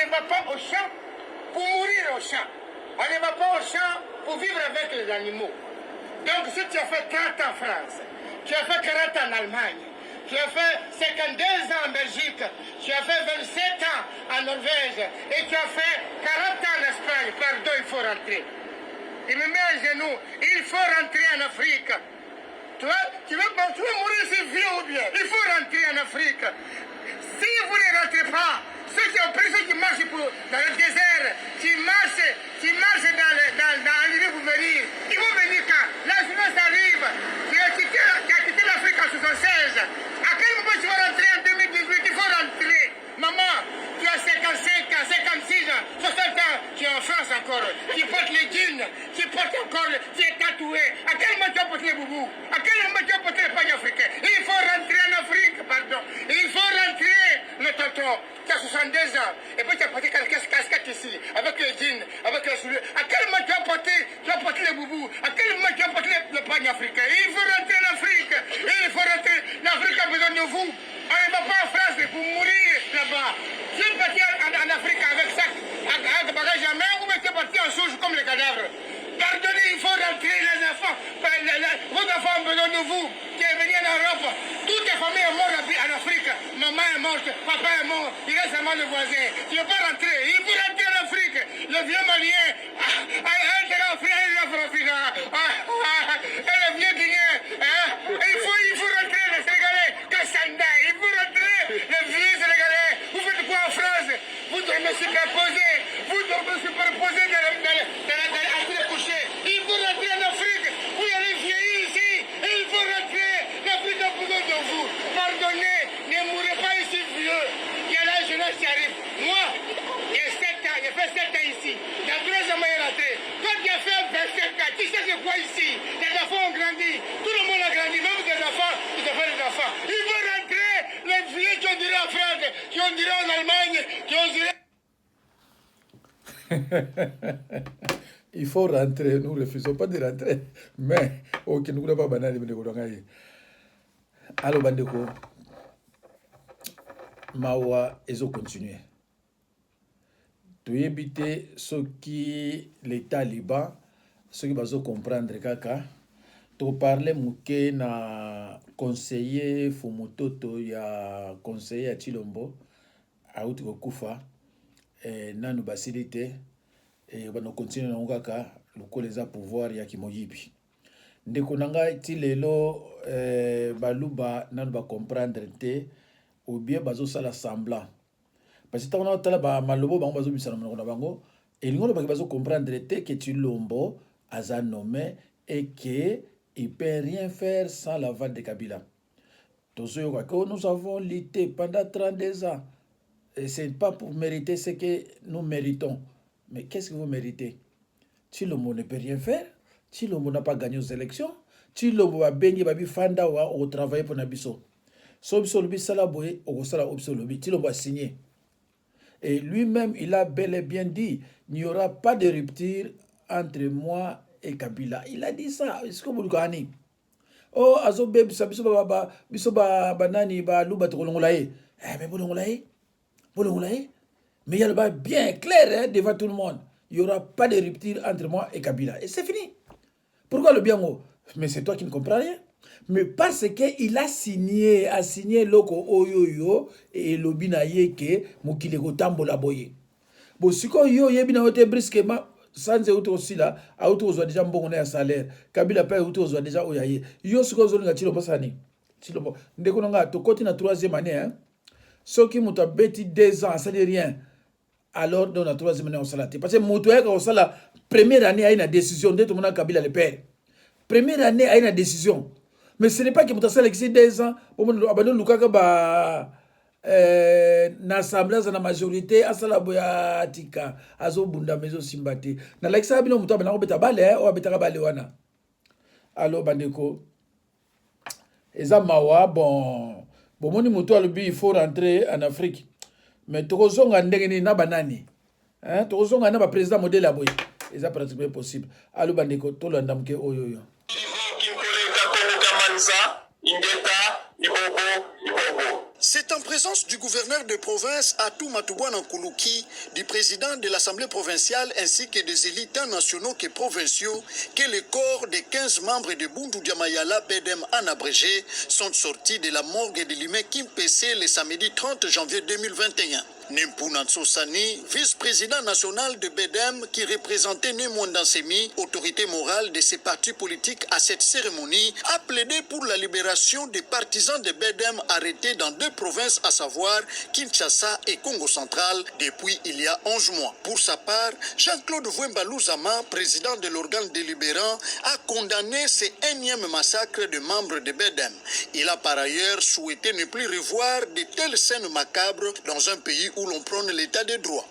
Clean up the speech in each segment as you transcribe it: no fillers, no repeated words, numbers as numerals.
ne va pas au champ pour mourir au champ. On ne va pas au champ pour vivre avec les animaux. Donc si tu as fait 30 ans en France, tu as fait 40 ans en Allemagne, tu as fait 52 ans en Belgique, tu as fait 27 ans en Norvège et tu as fait 40 ans en Espagne, pardon, il faut rentrer. Il me met à genoux, il faut rentrer en Afrique. Tu vas mourir si vieux ou bien. Il faut rentrer en Afrique. Si vous ne rentrez pas, ceux qui ont pris, ceux qui marchent dans le désert, qui marchent dans l'île pour venir, ils vont venir quand la jeunesse arrive. Qui a quitté l'Afrique en 76. À quel moment tu vas rentrer en 2018? Il faut rentrer. Maman, tu as 55 ans, 56 ans, 60 ans, tu es en France encore. Tu portes les jeans, tu portes encore, tu es tatoué. À quel moment tu vas porter les boubous? À quel moment tu vas porter les pagnes africains? Il faut rentrer en Afrique, pardon. Il faut rentrer, le tonton. Tu as 62 ans. Et puis tu as porté quelques casquettes ici, avec les jeans, avec les souliers. À quel moment tu vas porter les boubous? À quel moment tu vas porter les pagnes africains? Il faut rentrer en Afrique. Il faut rentrer. L'Afrique a besoin de vous. On ne va pas en France pour mourir là-bas. Tu es parti en Afrique avec ça, avec bagage à main, ou tu es parti en souche comme les cadavres. Pardonnez, il faut rentrer les enfants. Vos enfants ont besoin de vous. Qui est venu en Europe. Toutes les familles sont mortes en Afrique. Maman est morte, papa est mort, il reste seulement le voisin. Tu ne veux pas rentrer. Il faut rentrer en Afrique. Le vieux malien, et le vieux guinéen, il faut rentrer les Sénégalais. Kassanda, il faut rentrer les vieux Sénégalais. Vous faites quoi en France? Vous dormez superposés. Vous dormez superposés dans les couchés. Il faut rentrer en Afrique. Vous allez vieillir ici. Il faut rentrer. L'Afrique a besoin de vous. Pardonnez. Ne mourrez pas ici vieux. Il y a la jeunesse qui arrive. Moi, j'ai 7 ans. J'ai fait 7 ans ici. Dans 3 ans, je suis rentré. Toi, tu as fait 25 ans. Tu sais c'est quoi ici? Les enfants ont grandi. Tout le monde a grandi. Même des enfants, ils ont fait des enfants. Il faut rentrer. Les vieux qui ont duré en France, qui ont duré en Allemagne, qui ont duré... Il faut rentrer, nous ne refusons pas de rentrer. Mais, ok, nous ne pouvons pas banal. Alors, Bandeko, Mawa, ils ont continué. Tu éviter ce qui les talibans, ceux qui vont comprendre, kaka. Tu parlais mouké na conseiller Fumototo, ya conseiller à Chilombo, à Outikokufa, et nanu basilité. Et on continue na ngaka loko les pouvoir ya kimoyibi ndeko nanga ti lelo baluba nanu ba comprendre te ou bien bazo sala semblant parce que on tala ba malobo bango bazo bisana na bango et lingo ba bazo comprendre te que Tshilombo aza nommé et que il peut rien faire sans la voix de Kabila. Tozo que nous avons lutté pendant 32 ans et c'est pas pour mériter ce que nous méritons. Mais qu'est-ce que vous méritez? Tshilombo ne peut rien faire. Tshilombo n'a pas gagné aux élections. Tshilombo a baigné babi fanda wa au travail pour Nabiso. Sobiso lobi salaboye au sala obso lobi. Tshilombo a signé. Et lui-même, il a bel et bien dit, il n'y aura pas de rupture entre moi et Kabila. Il a dit ça. Est-ce que vous le connaissez? Oh, azo beb sabiso ba nani ba luba tolongolaye. Mais bolongolaye? Bolongolaye? Mais il y a bien clair hein, devant tout le monde. Il n'y aura pas de rupture entre moi et Kabila. Et c'est fini. Pourquoi le bien mot? Mais c'est toi qui ne comprends rien. Mais parce qu'il a signé loko oyoyo et lobina yeke mukilego tambola boye. Bon, si yo yebina ote brusquement, sans autre aussi là, auto ozwa déjà mbongo na salaire. Kabila pa auto ozwa déjà oyaye. Yo siko zo nga Tshilombo sani. Tshilombo. Ndeko nga to koti na 3e année hein. Ceux qui m'ont bêti 2 ans, ça n'est rien. Alors, dans la 3e année, on s'en a parce que Moutouek, on s'en la première année, a une décision. Dès que mon Kabila le père. Première année, a une décision. Mais ce n'est pas que Moutouek a ici 2 ans. On a Lukaka ba l'assemblée, la majorité, à Salaboya Tika, Azo Bunda, Mezo Simbati. Na l'exa bino Moutouek, on a beta balé, on a beta balewana. Alors, Bandeko, Eza Mawa, bon, moni Moutouek, il faut rentrer en Afrique. Mais tokozonga ndenge na banani hein tokozonga na ba président modèle aboy et ça pratiquement possible alu bandeko tolanda mke oyoyo C'est en présence du gouverneur de province Atou Matoubouna Nkoulouki, du président de l'Assemblée provinciale ainsi que des élites tant nationaux que provinciaux que les corps des 15 membres de Bundu Diamayala Bedem en abrégé sont sortis de la morgue de l'Imé Kimpese le samedi 30 janvier 2021. Nempounanso Sani, vice-président national de Bedem qui représentait Nemwandansemi, autorité morale de ses partis politiques à cette cérémonie, a plaidé pour la libération des partisans de Bedem arrêtés dans 2 provinces, à savoir Kinshasa et Congo central, depuis il y a 11 mois. Pour sa part, Jean-Claude Vouemba-Louzama, président de l'organe délibérant, a condamné ces énièmes massacres de membres de Bedem. Il a par ailleurs souhaité ne plus revoir de telles scènes macabres dans un pays où l'on prône l'état de droit.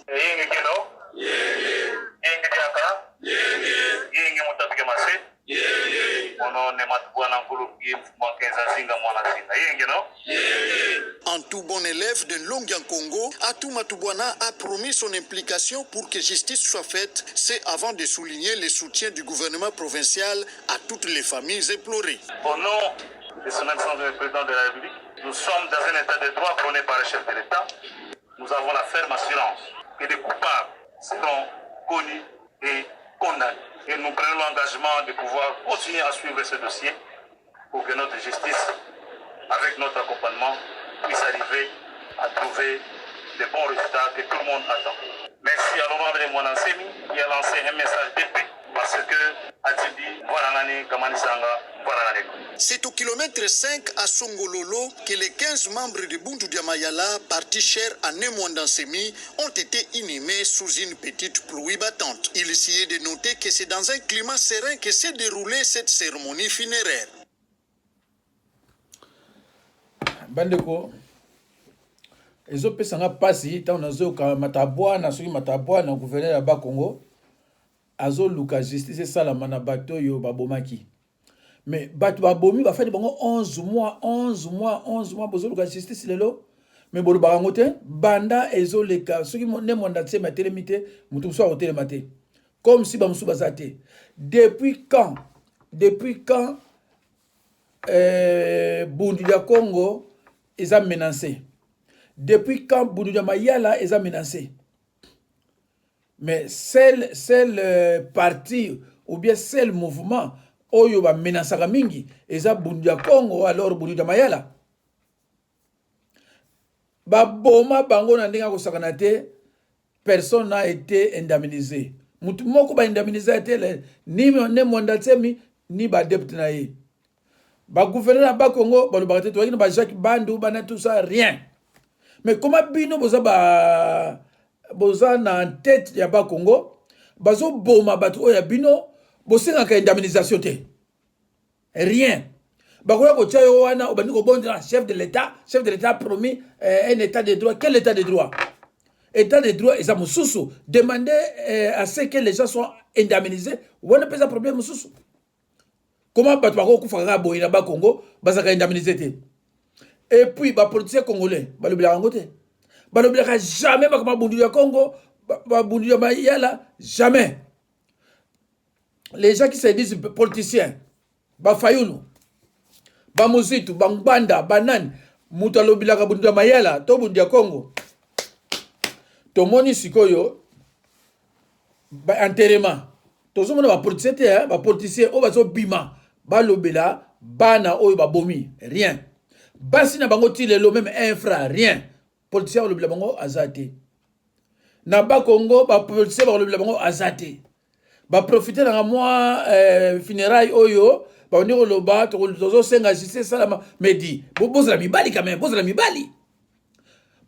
En tout bon élève de Longian Congo, Atou Matoubouna a promis son implication pour que justice soit faite, c'est avant de souligner le soutien du gouvernement provincial à toutes les familles éplorées. Au nom de son Excellence le Président de la République, nous sommes dans un état de droit prôné par le chef de l'État. Nous avons la ferme assurance que les coupables seront connus et condamnés. Et nous prenons l'engagement de pouvoir continuer à suivre ce dossier pour que notre justice, avec notre accompagnement, puisse arriver à trouver les bons résultats que tout le monde attend. Merci à l'honorable de Mwanansemi qui a lancé un message de paix parce que Atidi, Warangani, Kamanisanga, Warangani. C'est au kilomètre 5 à Songololo que les 15 membres de Bundu Diamayala, partis chers à Nemwandansemi, ont été inhumés sous une petite pluie battante. Il s'y est de noter que c'est dans un climat serein que s'est déroulée cette cérémonie funéraire. Bandeko, ezopesanga pasi ntango nazoyoka matabwana soki matabwana gouverneur ya Bakongo azoluka justice esalama na bato oyo babomaki. Mais bato babomi bafadi bango 11 mois bozoluka justice lelo. Mais bolobaka yango te banda ezoleka soki Nemwanda Ntsemi atelemi te moto mosusu akotelema te. Comme si bamosusu baza te. Depuis quand Bundu ya Congo eza menacé? Depuis quand Bundu ya Mayala eza menacé? Mais seul parti ou bien seul mouvement oyo ba menacaka mingi eza Bundu ya Congo, alors Bundu ya Mayala ba boma bango na ndenge kosakana te, personne n'a été indemnisé. Mutu moko ba indemnisé te ni Nemwanda Ntsemi ni ba député na ye. Ba gouverneur ba Congo ba lobaka te to ba Jacques Bandu ba na tout ça rien. Mais comment bino boza na en tête ya ba Congo bazo boma bato oya bino bosenga ka indemnisation te rien. Bakoya ko tchayo wana obandi ko bondra chef de l'État a promis un état de droit. Quel état de droit? État de droit eza mususu demander à ce que les gens soient indemnisés. Wana pesa problème mususu. Comment bato bako kufaka boyi na ba Congo bazaka indemnisé te? Et puis ba politiciens congolais balobela ngo te. Balobela jamais bakama Bundu ya Congo ba Bundu ya Mayala jamais. Les gens qui se disent politiciens ba Fayulu ba Muzitu ba Ngbanda Banane mutu alobela ka Bundu ya Mayala to Bundu ya Congo. Tomoni sikoyo ba enterrement tozomona ba politiciens te ba politiciens o bazo bima balobela bana oyo ba bomi rien. Basi na bango ti lelo même infra rien. Politicien balobela bango azate. Na ba Congo ba politicien balobela bango azate. Ba profiter na moi funérailles oyo ba oniko loba tozo senga justice salama medi. Bozala mibali quand même, bozala mibali.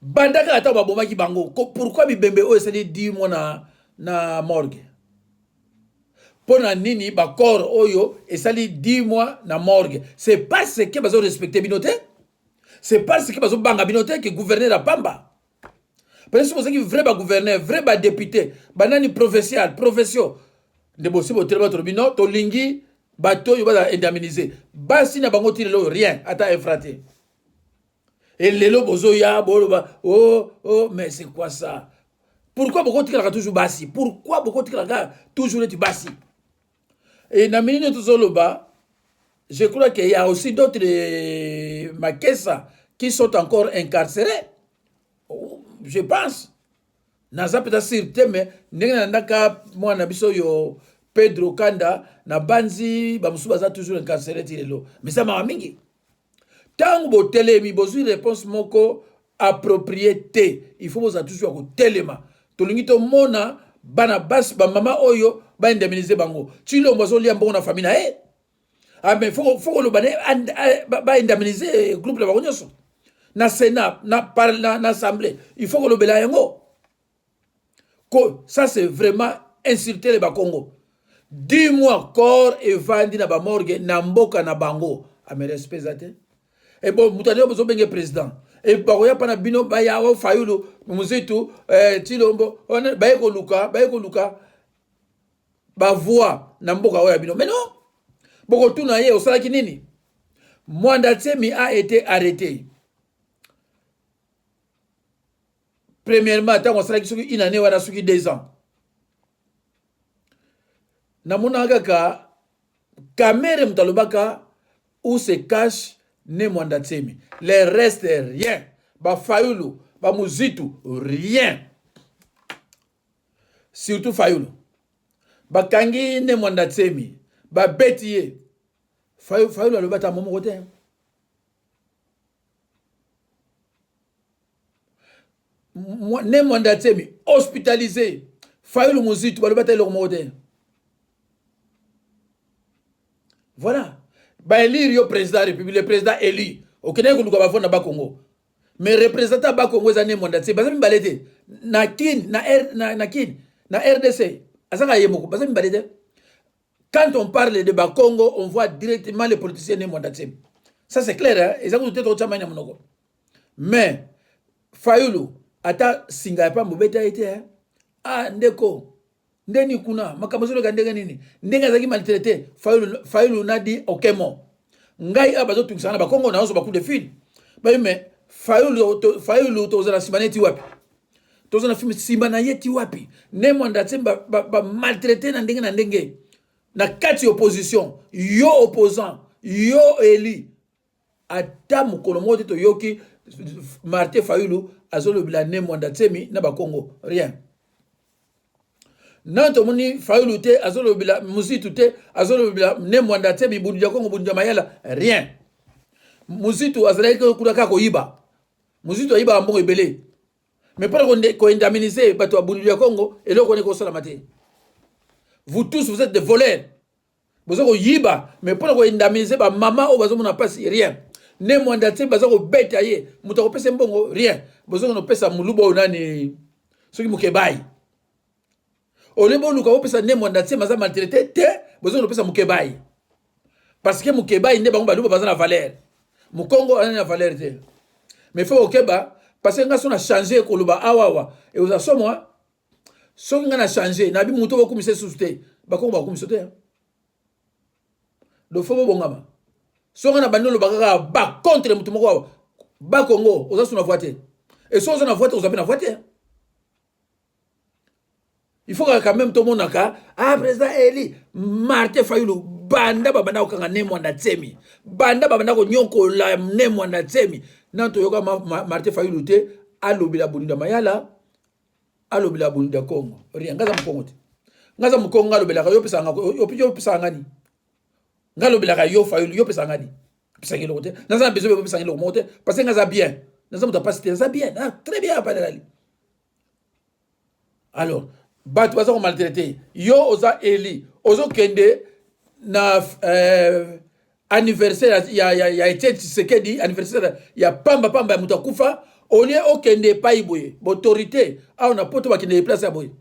Bandaka ata ba bomaki bango. Pourquoi bibembe oyo c'est 10 mois na morgue? Pona nini ba corps oyo esali 10 mois na morgue? C'est parce que bazo respecter binote. C'est parce que bazo banga binote que gouverneur a pamba. Parce que c'est que vrai ba gouverneur, vrai ba député, banani professionnel, profession de bossi botel ba tribunal to lingi bato yo ba indemniser. Basi na bango tilelo rien ata infraté. Et lelo bozo ya boloba oh mais c'est quoi ça? Pourquoi beaucoup tikala toujours basi? Pourquoi beaucoup tikala toujours les basi? Et na minute tozoloba, je crois qu'il y a aussi d'autres Makessa qui sont encore incarcérés. Je pense. Naza peut-être sûr, mais n'engana moi na biso yo Pedro Kanda na banzi ba musuba za toujours incarcéré tirelo. Mais ça m'a mingi. Tant bo telemi bozui réponse moko appropriée. Il faut vous toujours ko telema. Tolingi to mona bana bas ba mama oyo ba indemniser bango. Chilo mbozo lia mbongo na famille na ah mais faut le bane ba indemniser groupe la bango na Sénat na assemblée. Il faut que le bela yango. Ça c'est vraiment insulter les Bakongo. Dis-moi corps et vandi na ba morgue na mboka na bango. A me respect zate. Et bon mutane bozo benge président. Et bakoya pana bino ba ya o fayulu muzitu tilombo ba eko luka ba voix na mboka oya bino. Mais non. Boko tuna ye osala kinini. Mwanda Tsemi a été arrêté. Premièrement, tant qu'on sera une année, on a 2 ans. Namuna kaka kamere mtalobaka où se cache ne Mwanda Tsemi. Le reste rien. Ba Fayulu, ba Muzitu, rien. Surtout Fayulu. Ba kangi ne Mwanda Tsemi. Ba betiye. Fayulu alobata momo kote. Ne Mwanda Tsemi hospitalisé. Fayulu Muzitu balobata le momo. Voilà. Ba élire yo président de la République, le président élu. Okene ko luka ba fona ba Congo. Mais représentant ba Congo za ne Mwanda Tsemi bazami balete. Na RDC. Azanga yemoko bazami balete. Quand on parle de Bakongo, on voit directement les politiciens de Mwanda Tsemi. Ça c'est clair, hein? Mais Fayulu ata singa pa mbeta été ah ndeko ndeni kuna makamazolo kandega nini ndenga zaki maltraité Fayulu na di okemo ngai abazo tukisana Bakongo na ozo baku de fil ba mais Fayulu tozana simaneti wapi tozana film simana yeti wapi ne Mwanda Tsemi ba maltraité na ndenge na kati opposition yo opposant yo eli ata mukolo moko to yoki Martin Fayulu azolo bila ne Mwanda Tsemi na Bakongo rien nanto moni Fayulu te azolo bila Muzitu te azolo bila ne Mwanda Tsemi bundu ya Kongo bundu ya Mayala rien Muzitu azalaika kuraka ko iba Muzitu aiba mbongo ebele mais pour ko indemniser bato bundu ya Kongo eloko ne ko sala mate. Vous tous, vous êtes des voleurs. Vous êtes yiba, mais pour vous indemniser, maman, vous n'avez pas rien. Ne Mwanda Tsemi, vous êtes bête, vous n'avez pas rien. Vous n'avez pas mulubo nani, ce qui mukebai. Au lieu de vous avez ne Mwanda Tsemi, vous avez maltraité, vous n'avez pas mukebai. Parce que mukebai n'est pas la valeur. Mukongo a une valeur. Mais il faut au Keba, parce que nous avons changé koluba awawa. Et vous avez moi. Si on a changé, nabi muto beaucoup mise susté, bakongo ba kumisote. Do fobo bongama. Si on a bandolo bakaka ba contre muto moko ba Congo, oza suna voité. Et si on a voité, oza bien voité. Il faut quand même tout le monde naka ah président Eli Martin Fayulu banda babanda okanga ne Mwanda Tsemi. Banda babanda ko nyonko la ne Mwanda Tsemi. Nanto yoka Martin Fayulu te alobila bonida mayala. Alobila bundu ya Congo rien ngaza mkongo te ngaza mkongo alobela ka yo pesa ngani ngalobela ka yo Fayulu yo pesa ngani pesa ngelo te naza besoin yo pesa ngelo mote parce que ngaza bien naza muta passer ça bien ah très bien pas de alors bat baza ko maltraité yo oza eli ozo kende na anniversaire ya Etienne Tshisekedi anniversaire ya pamba ya mutakufa. Au lieu okende pa iboye autorité a on a poto ba kende place aboye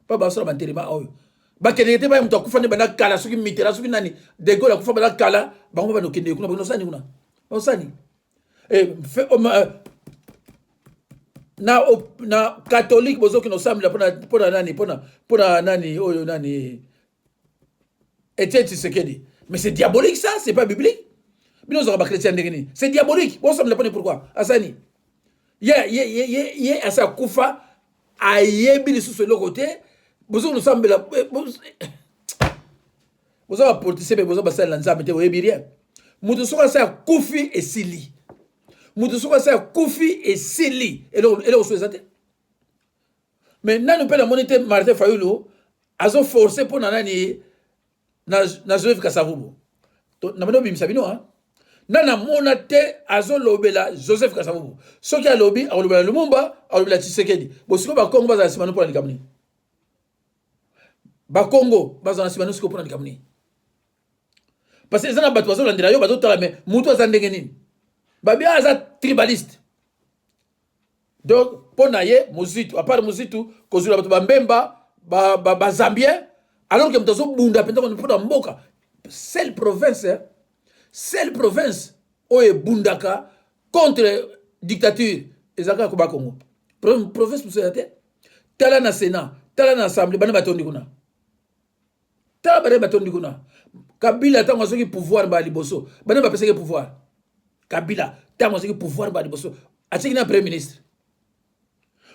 pa ba sala banterima oyo ba kende te ba mutu akufa ne bana kala soki mitera soki nani de Gaulle akufa bana kala bango ba no kende kuna ba sani kuna osani na catholique bozo ki no samla pona nani oyo nani Etienne Tshisekedi. Mais c'est diabolique ça, c'est pas biblique. Mais nous avons chrétien ndengeni. C'est diabolique. Bon ça me le pourquoi asani à sa koufa ayebi sous le côté bozo nous semble la bozo apporter c'est bozo basala nzambe te oyebi rien mutu soka sa koufi esili mutu soko sa kufi et sili et le souhaité. Mais nanu pe la monite Martin Fayulu azo forcé pour nanani na Joseph Kasavubu. Na bino bimisa bino hein. Nana monate azo lobela Joseph Kasavubu. Soki a lobi a lobela Lumumba, a lobela Tshisekedi. Bo siko ba Kongo baza simano pour likamni. Ba Kongo baza simano siko pour likamni. Parce que ezana batu bazo landela yo bazo tala mais mutu azandenge nini. Babia aza tribaliste. Donc pour naye muzitu à part muzitu kozula batu bambemba ba zambien alors que mtazo bunda penda ko pour mboka seule province oye bundaka contre dictature ezaka ko ba Congo province musete tala na Sénat tala na assemblée bana batondi kuna tala bana batondi kuna Kabila tango soki pouvoir ba liboso bana ba pesa ke pouvoir Kabila tango soki pouvoir ba liboso atiki na premier ministre.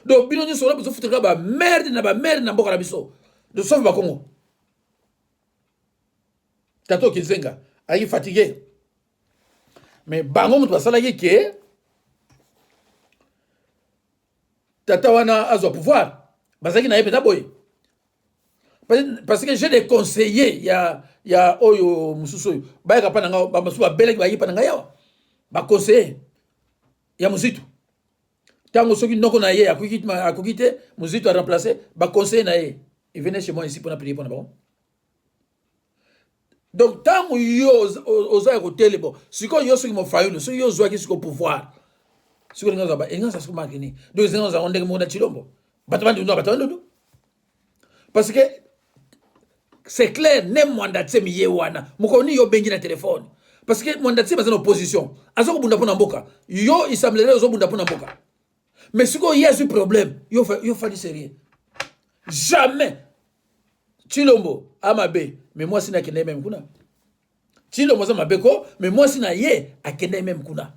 Donc bino ni solo biso futuka ba merde na mboka na biso de sauf ba Congo. Tato Kizenga ayi fatigué. Mais bango mutu basala ke tata wana azo pouvoir bazaki na yepeta boy. Parce que j'ai des conseillers ya oyo mususu ba ka pana nga ba musu ba beleki ba yipa nga yawa ba conseiller ya muzitu. Tango soki noko na ye akokite muzitu a remplacer ba conseiller na ye. Il venait chez moi ici pour prier pour na bon. Donc tango yo oza ko telebo siko yo soki mo Fayulu soki yo zwa ki siko pouvoir. Siko nga zaba enga sa siko makini. Donc zenga za ondenge mo na Chilombo. Bato. Parce que c'est clair, nem Mwandatsem yewana. Mukoni yo bengi na téléphone. Parce que Mwandatsem est en opposition. Azoko bunda pona mboka. Yo il semblerait ozo bunda pona mboka. Mais si il y a ce problème, yo fa du sérieux. Jamais. Chilombo amabe, mais moi sina kende même kuna. Chilombo za mabeko, mais moi sina ye akende même kuna.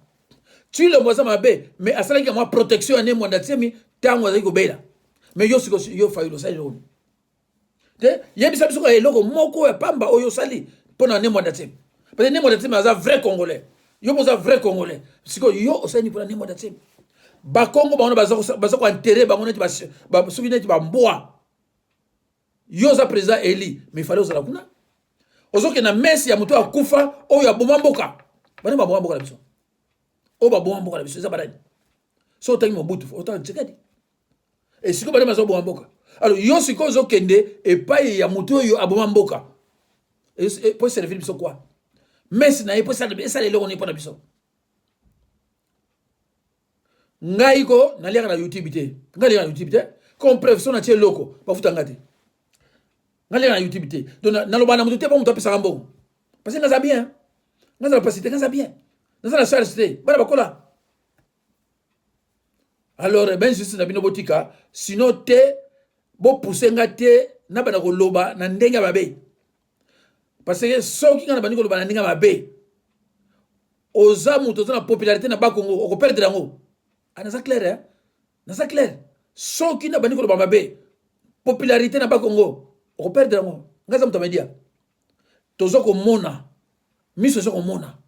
Chilombo za mabe, mais asala ki moi protection ane Mwandatsem tango za ko bela. Mais yo siko yo Fayulu sa yo. Yebisa biso ko eloko moko ya pamba oyo sali pona ne Mwandatsem. Parce que ne Mwandatsem aza vrai congolais. Yo moza vrai congolais. Siko yo osani pona ne Mwandatsem. Ba Congo ba ona baza ko enterrer ba ngone ba souvenir ba mboa. Yo za président Eli, mais fallait osala kuna. Ozoke na messe ya muto akufa oyo ya bomba mboka. Bana ba bomba mboka la biso. O ba bomba mboka la biso za barani. So tangi Mobutu, ota tsekadi. Et siko bana mazo bomba mboka. Alors yo siko zo kende et pas ya muto yo aboma mboka. Et pour servir biso quoi? Messe na pour ça le lo on pas biso. Ngai ko nalia na YouTube te. Ngali na YouTube te. Comme preuve so na tie loko, ba futa ngati. Ngali na YouTube te. Donc na lo bana muto te ba muto pesa mbongo. Parce que ngaza bien. Ngaza la pasité ngaza bien. Ngaza la charge te. Bana bakola. Alors ben juste na bino botika, sinon te bo pousser ngate na bana ko loba na ndenga babe. Parce que soki ngana bani ko loba na ndenga babe. Oza muto na popularité na ba Congo, ko perdre ngo. Ah, c'est clair, hein? C'est clair. Ceux qui n'ont pas dit que le popularité n'a pas Congo. On perd de l'amour. Ngaza mtamedia. Tozo ko mona. Miso so ko mona.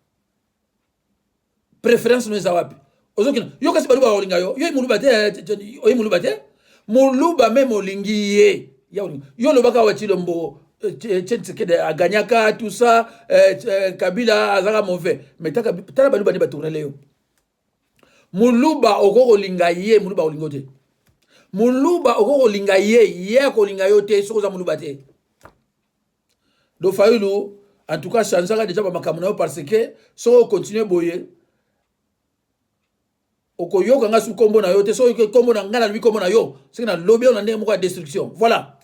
Préférence no zawapi. Ozo kina. Yo kasi baluba olinga yo. Yo imuluba te. Yo imuluba te. Muluba même olingi ye. Yo lo baka wa Chilombo. Tshisekedi aganyaka tout ça. Kabila azaka mauvais. Mais tala baluba ni ba tourner yo. Muluba okoko linga ye muluba olingo te. Muluba okoko linga ye ko linga yo te sokoza muluba te. Do Fayulu en tout cas chanzaka déjà ba makamuna parce que so continuer boye okoyoka nga su kombo na yo te so kombo na ngana lui kombo na yo c'est na lobby on a ndé moko destruction. Voilà.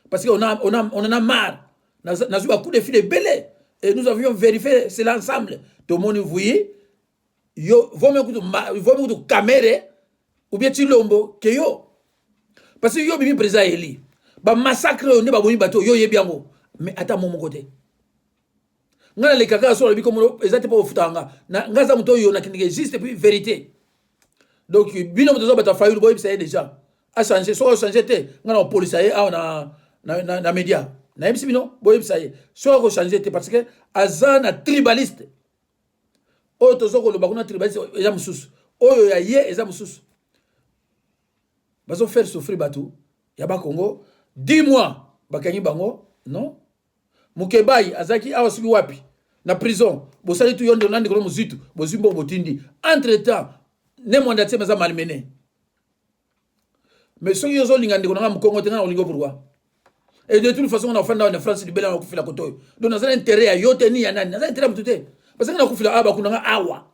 Parce que on en a marre. Na su ba coup de fil belé et nous avions vérifié c'est l'ensemble. Tout le monde vous voyez yo vome kutu kamere ou bien Chilombo ke yo parce que yo bimi président Eli ba massacre on ne ba boni bato yo yebiango mais ata momo côté ngana le kaka so bi comme exactement au futanga ngaza muto yo na kinige juste puis vérité donc bino muto bata Fayulu boy ça déjà a changer so changer te ngana police ay na média na yebisi bino boy ça so ko changer te parce que azana tribaliste oyo tozoko lo bakuna tribalisme eza mususu oyo ya ye eza mususu bazo faire souffrir bato ya ba Congo 10 mois bakangi bango non Mukebai azaki awa suki wapi na prison bosali tu yondo nandi ko muzitu bozimbo botindi entre temps ne mwanda tsema za malmené mais soki yozo linga ndiko nga mukongo tenga olingo pourquoi et de toute façon on a fait dans la France libéla na kufila koto donc na intérêt ya yote ni ya nani na intérêt mutute parce que na kufila aba kunanga awa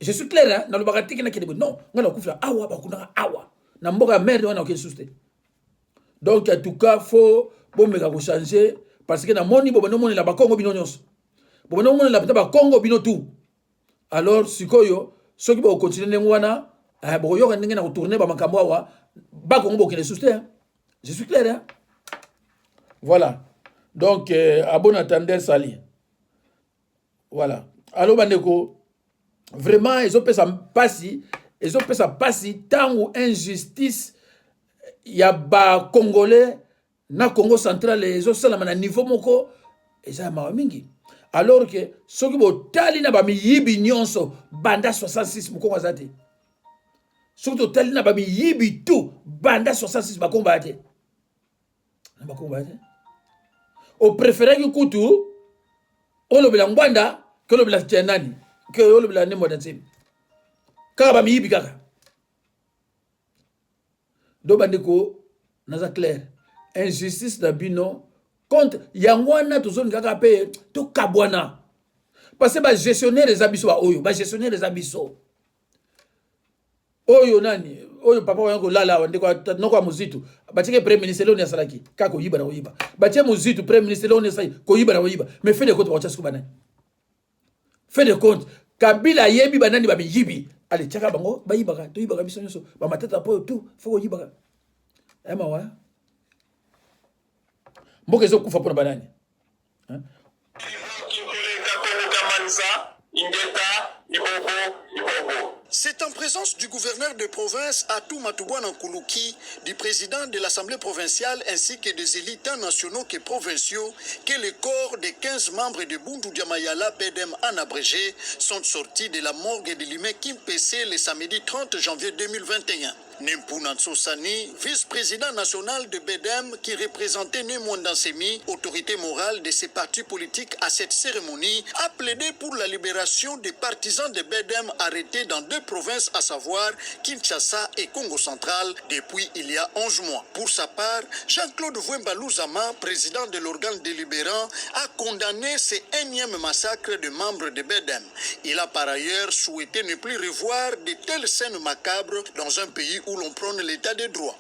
je suis clair hein na lobakatiki na kidebo non ngana kufila awa ba kunanga awa na mboka merde wana okesuste donc en tout cas faut bomeka ko changer parce que na moni bobono moni la ba Congo bino nyonso bobono moni la ba Congo bino tout alors sikoyo soki ba continuer ngwana bo yoka ndenge na ko tourner ba makambo awa ba Congo bo kele suste hein je suis clair hein voilà donc à bon attendeur sali voilà alors bandeko vraiment ils ont fait ça passi tant ou injustice ya ba Congolais na Congo central les autres salama na niveau moko eza ma mingi alors que soki bo tali na ba miyibi nyonso banda 66 mukongo azate soki to tali na ba miyibi tout banda 66 ba combattre na ba combattre au préféré que kutu olobela ngwanda que olobela tchenani que olobela ne modantim kaka ba miyibi kaka do bandeko naza clair injustice na bino contre yangwana tozoni kaka pe to kabwana parce que ba gestionnaire les abisso oyo ba gestionnaire les abisso oyo nani oyo papa wango lala wande kwa noko muzitu batike premier ministre loni asalaki kako yiba na oyiba batie muzitu premier ministre loni asai ko yiba na oyiba mais fait de compte ba chasku banani fait de compte Kabila yebi banani ba yibi ale chaka bango ba yibaka to yibaka biso nyonso ba matata po tout faut ko yibaka ema wa mboka ezo kufa pona banani hein C'est en présence du gouverneur de province Atou Matubwana Nkuluki, du président de l'Assemblée provinciale ainsi que des élites nationaux et provinciaux que les corps des 15 membres de Bundu Diamayala BEDEM en abrégé sont sortis de la morgue de Limé Kimpese le samedi 30 janvier 2021. Nempunanso Sani, vice-président national de BEDEM qui représentait Nemwanda Semi, autorité morale de ses partis politiques à cette cérémonie, a plaidé pour la libération des partisans de BEDEM arrêtés dans 2 provinces, à savoir Kinshasa et Congo central, depuis il y a 11 mois. Pour sa part, Jean-Claude Vouemba-Louzama, président de l'organe délibérant, a condamné ces énièmes massacres de membres de BEDEM. Il a par ailleurs souhaité ne plus revoir de telles scènes macabres dans un pays où l'on prône l'état de droit.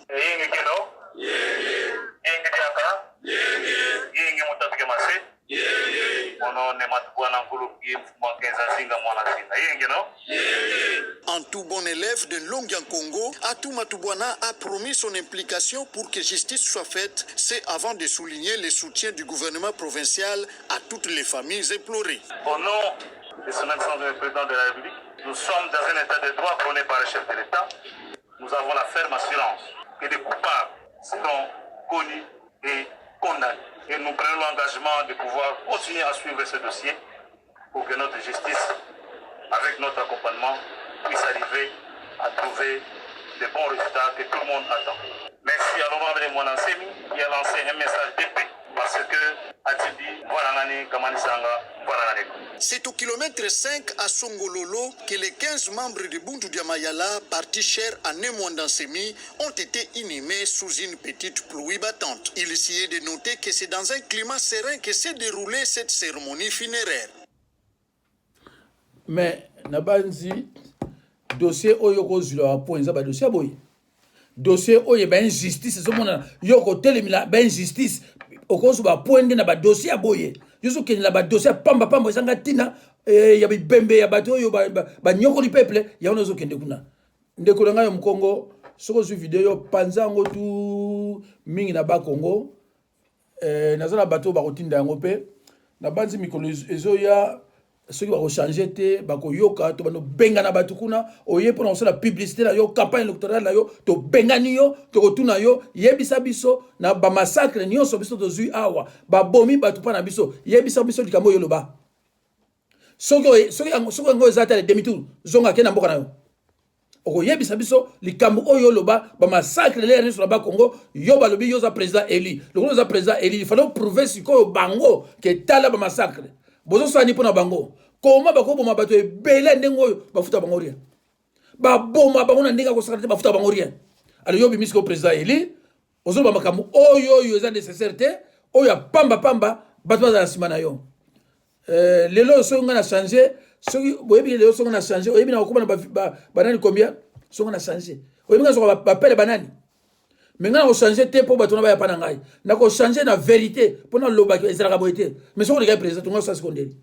En tout bon élève de Longian Congo, Atou Matubwana a promis son implication pour que justice soit faite. C'est avant de souligner le soutien du gouvernement provincial à toutes les familles éplorées. Au nom de son excellence le président de la République, nous sommes dans un état de droit prôné par le chef de l'État. Nous avons la ferme assurance que les coupables seront connus et condamnés. Et nous prenons l'engagement de pouvoir continuer à suivre ce dossier pour que notre justice, avec notre accompagnement, puisse arriver à trouver des bons résultats que tout le monde attend. Merci à l'honorable de Mwanansemi qui a lancé un message de paix parce que c'est au kilomètre 5 à Songololo que les 15 membres de Bundu Diamayala, partis chers à Nemwandansemi, ont été inhumés sous une petite pluie battante. Il s'y est de noter que c'est dans un climat serein que s'est déroulée cette cérémonie funéraire. Mais, Nabanzi, dossier Oyoko Zula, point, ça va dossier boy. Dossier Oye, ben injustice, c'est mon Yoko Telemila, ben injustice. Okosu ba poende na ba dossier aboye yusu ke na ba dossier pamba ezanga tina ya bibembe ya bato yo ba nyoko li peuple ya ono zo kende kuna ndeko nga yo mkongo soko su video panzango tu mingi na ba Congo nazala bato ba kotinda yango pe na banzi mikolo ezoya soki ba ko changer te ba ko yoka to bano benga na bato kuna oye pona osala publicité na yo campagne électorale na yo to bengani yo to kotuna yo yebisa biso na ba massacre nyonso biso to zui awa ba bomi bato pa na biso yebisa biso likambo yo loba soki yango eza te demi tour zonga ke na mboka na yo okoyebisa biso likambo oyo loba bamassacre lere nyonso na bakongo yo balobi yo za président eli lokolo oza président eli il fallait prouver sikoyo bango ke tala bamassacre bozosala ni mpo na bango koma bakoboma bato ebele ndenge oyo bafuta bango rien baboma bango na ndenge akosakana te bafuta bango rien alors yo bimisi ko président eli ozoloba makambo oyo oyo eza nécessaire te oyo ya pamba bato baza na nsima na yo lelo soki nga na change soki boyebi lelo soki na change oyebi na okoma na banani combien soki na change oyebi nga soka bapele banani mais nga na kochange te mpo bato na baya pa na ngai na kochange na vérité mpo na lobaki ezalaka boye te mais soki olekaki président tonga osa sekondeli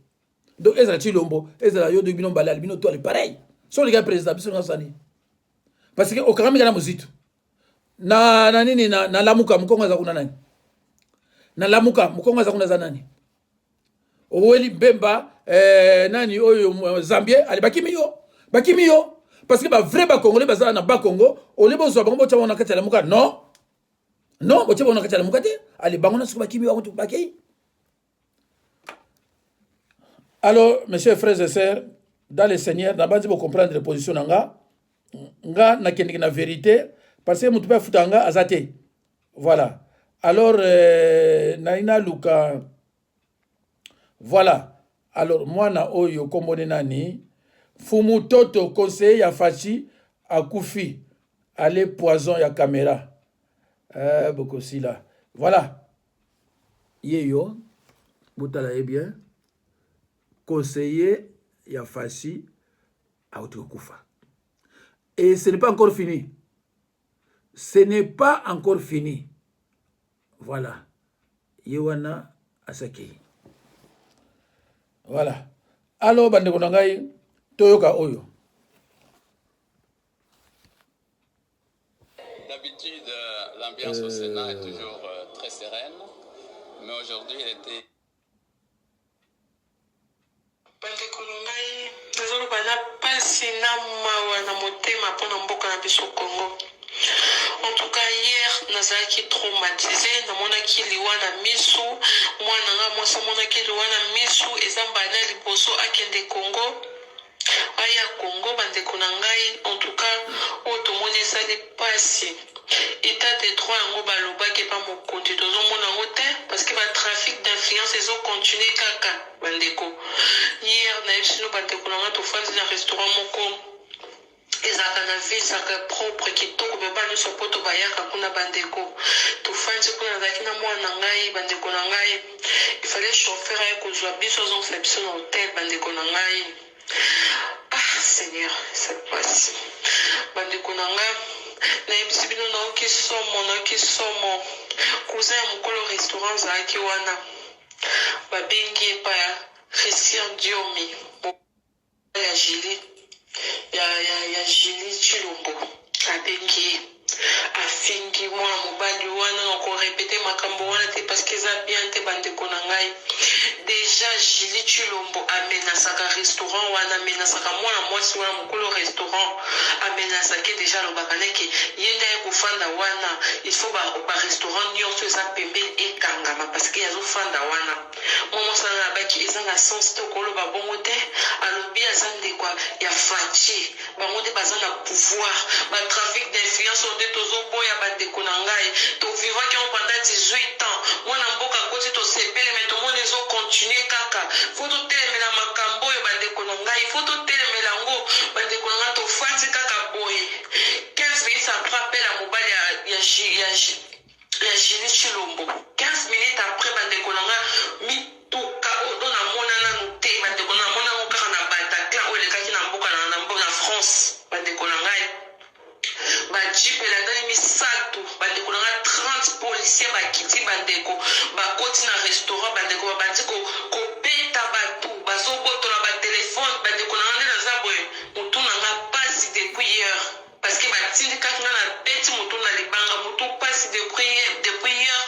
donc ezala Chilombo ezala yo donc bino mbalali bino toale pareil soki olekaki président biso nga sani parce que okakamika na mozitu na nini na lamuka mukongo aza kuna nani na lamuka mukongo aza kuna za nani oweli Bemba nani oyo Zambie ali bakimi yo parce que ba vrai ba congolais bazala na ba Congo ole bozwa bango bocha bona kati la muka non bocha bona kati la muka te ali bango na suka bakimi yo to bakei. Alors mes chers frères et sœurs dans le Seigneur na bandi bo comprendre les positions nga na kendi na vérité parce que mutu ba futanga azate voilà alors naina luka voilà alors moi na oyo kombone nani fumu toto conseiller ya fachi akufi aller poison ya caméra beaucoup si là voilà yeyo botala e bien conseiller ya fachi akufa et ce n'est pas encore fini voilà yewana asaki. Voilà. Alors, bandeko na ngai, toyoka oyo. D'habitude, l'ambiance au Sénat est toujours très sereine, mais aujourd'hui, elle était... Bandeko na ngai, désolé bana pasi na mawa na motema pona mboka na biso Congo. En tout cas, hier, nazaki traumatisé, namonaki liwana misu, mwana nga mwasa monaki liwana misu, ezambana liboso akende Congo, aya Congo, bandeko na ngai, en tout cas, otomoni esali pasi. État de droit yango balobaki pa mokonzi tozomona yango te parce que ba trafic d'influence ezo continuer kaka bandeko. Hier, na ebisino bandeko na nga tofandi na restaurant moko ezaka na vie saka propre kitoko me ba nyonso po tobayaka kuna bandeko tofandi kuna nazalaki na mwana na ngai bandeko na ngai il fallait chauffeur aye kozwa biso azongisa biso na hotel bandeko na ngai. Ah Seigneur, c'est passé bandeko na ngai nayebisi bino naoki somo cousin ya mokolo restaurant azalaki wana babengi epa ya Christian Diomi ya Julie ya Julie Chilombo abengi afingi mwana mobali wana na korepete makambo wana te parce que eza bien te bandeko na ngai déjà Julie Chilombo amenasaka restaurant wana amenasaka mwana mwasi wana mokolo restaurant amenasaki déjà alobaka neke ye nde aye kofanda wana il faut ba restaurant nyonso eza pembeni ekangama parce que azofanda wana mwa mwasi wana abaki ezanga sens te okoloba bongo te alobi aza ndeko ya faci bango nde baza na pouvoir batrafic d'influence nde tozoboya bandeko na ngai tovivaki yango pendant 18 ans mwana mboka koti tosepele me tomoni ezocontinue kaka fo totelemela makambo oyo bandeko na ngai fo totelemela yango bandeko na ngai tofandi kaka boye 15 minutes après appel ya mobali ya Julie Chilombo 15 minutes après bandeko na ngai mituka oyo namona nanu te bandeko na mona ngo kaka na Bataclan oyo elekaki na mboka na France bandeko na ngai bajipe elandani misato bandeko na ngai 30 policiers bakiti bandeko bakoti na restaurant bandeko babandi kobeta bato bazobotola batelefone bandeko na ngai nde naza boye motu na ngai pasi depuis hier parce que batindikaki nga na beti motu na libanga motu pasi depuis hier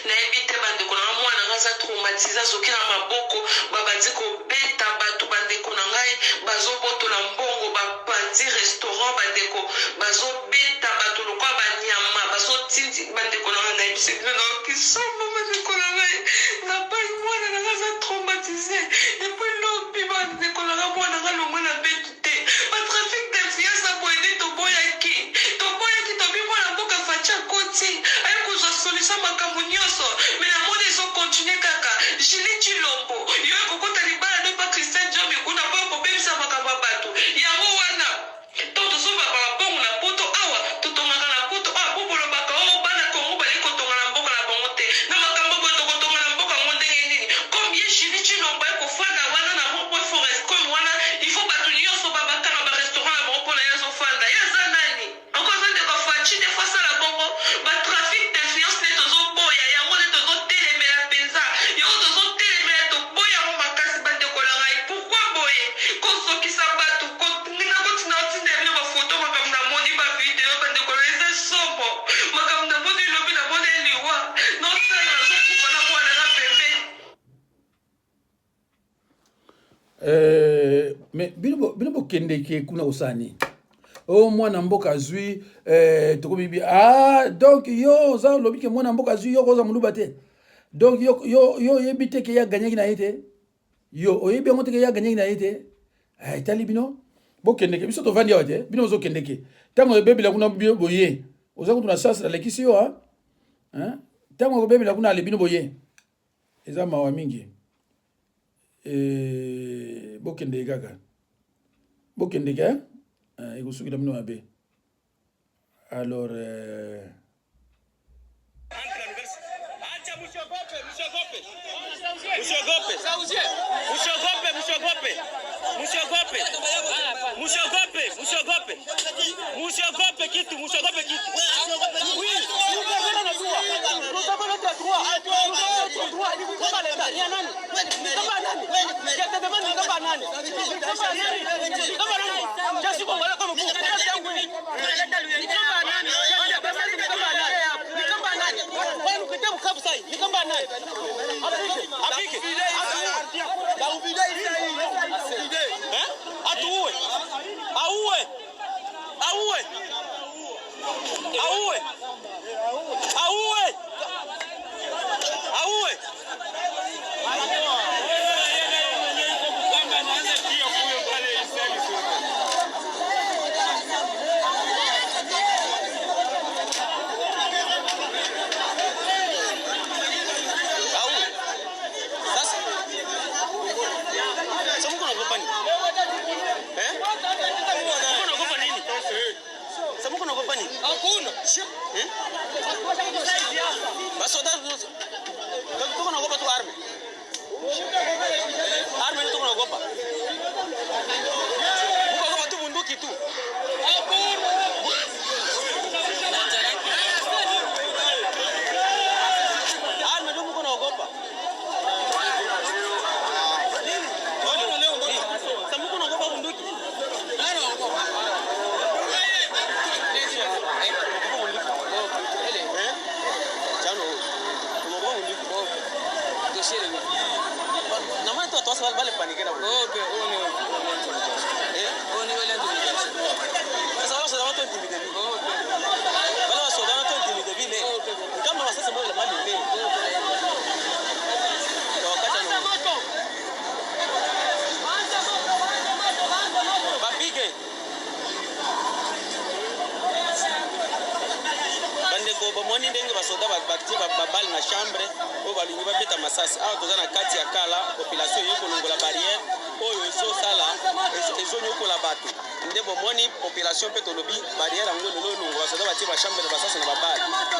nayebi te bandeko na ngai mwana ngai aza traumatise azoki na maboko babandi kobeta bato bandeko na ngai bazobotola mbongo bapandi restaurant bandeko bazobeta bato lokola banyama bazotindi bandeko na ngai nayebisi bino naokisombo bandeko na ngai nabai mwana na ngai aza traumatise epui lobi bandeko mais bino bokendeke kuna osani o mwana mboka zwi tokomi bi donc yo za lobike mwana mboka zwi yo koza muluba te donc yo yebi te ke ya gagner na yete yo oyebi ngo te ke ya gagner na yete tali bino bokendeke biso to vandi awate bino zo kendeke tango bebela kuna boye oza kutuna sasa la lekisi yo hein tango bebela kuna le bino boye eza mawa mingi bokende kaka bokendeke ekusukila mino mabe alors Msiogope kitu. Oui, nous avons notre droit. Nous avons notre droit. Ni kama leta. Ni nani? Ni kama nani? Je te demande ni kama nani? Ni kama nani? Ni kama nani? Je suis congolais comme vous. Ni kama nani? Ni kama nani? Ni kama nani? Wewe ukite mkabu sai. Ni kama nani? Apike. La uvide hii. Atuue.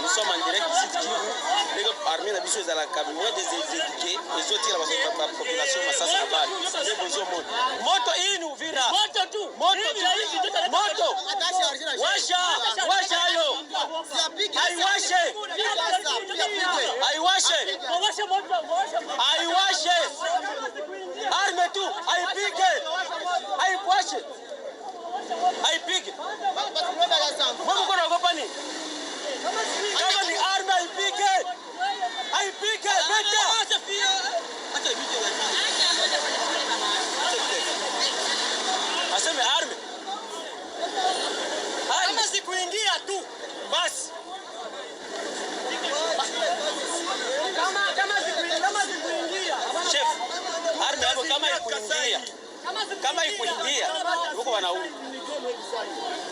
Nous sommes en direct ici de Kivu. Les armées n'ont pas la cabinet des éduqués. Ils ont tiré la population massacre à balle. C'est besoin de moto. Inu vira. Moto tu. Moto. Washa yo. Aiwashe. Arme tu. Aipige. Mungu kuna ogopa ni? Kama ni arme aipige. Beta. Aseme arme. Kama sikuingia tu basi. Kama sikuingia. Chef, arme hapo kama ikuingia. Huko wanaume.